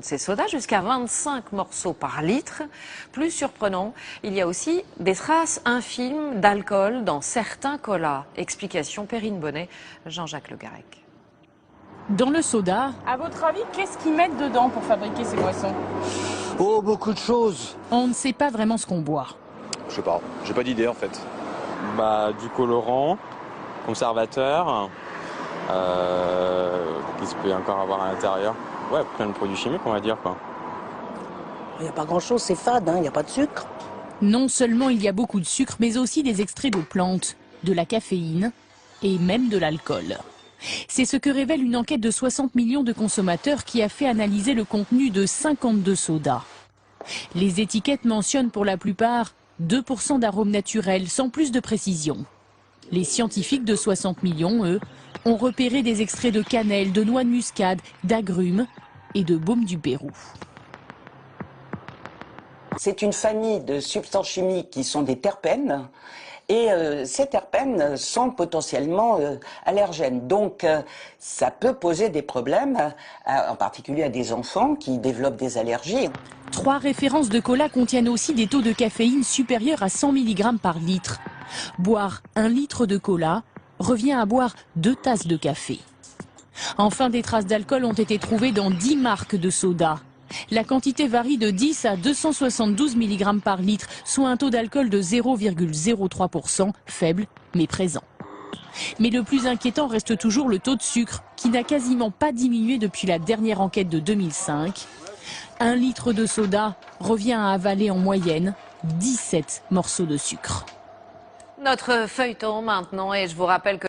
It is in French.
ces sodas, jusqu'à 25 morceaux par litre. Plus surprenant, il y a aussi des traces infimes d'alcool dans certains colas. Explication Perrine Bonnet, Jean-Jacques Le Garec. Dans le soda, à votre avis, qu'est-ce qu'ils mettent dedans pour fabriquer ces boissons? Oh, beaucoup de choses. on ne sait pas vraiment ce qu'on boit. Je sais pas, j'ai pas d'idée en fait. Du colorant, conservateur, qu'est-ce qu'il peut y encore avoir à l'intérieur? Ouais, plein de produits chimiques on va dire quoi. Il n'y a pas grand-chose, c'est fade, il n'y a pas de sucre. Non seulement il y a beaucoup de sucre, mais aussi des extraits de plantes, de la caféine et même de l'alcool. C'est ce que révèle une enquête de 60 millions de consommateurs qui a fait analyser le contenu de 52 sodas. Les étiquettes mentionnent pour la plupart 2% d'arômes naturels, sans plus de précision. Les scientifiques de 60 millions, eux, ont repéré des extraits de cannelle, de noix de muscade, d'agrumes et de baume du Pérou. C'est une famille de substances chimiques qui sont des terpènes. Et ces terpènes sont potentiellement allergènes. Donc ça peut poser des problèmes, en particulier à des enfants qui développent des allergies. 3 références de cola contiennent aussi des taux de caféine supérieurs à 100 mg par litre. Boire 1 litre de cola revient à boire 2 tasses de café. Enfin, des traces d'alcool ont été trouvées dans 10 marques de soda. La quantité varie de 10 à 272 mg par litre, soit un taux d'alcool de 0,03%, faible mais présent. Mais le plus inquiétant reste toujours le taux de sucre, qui n'a quasiment pas diminué depuis la dernière enquête de 2005. 1 litre de soda revient à avaler en moyenne 17 morceaux de sucre. Notre feuilleton maintenant, et je vous rappelle que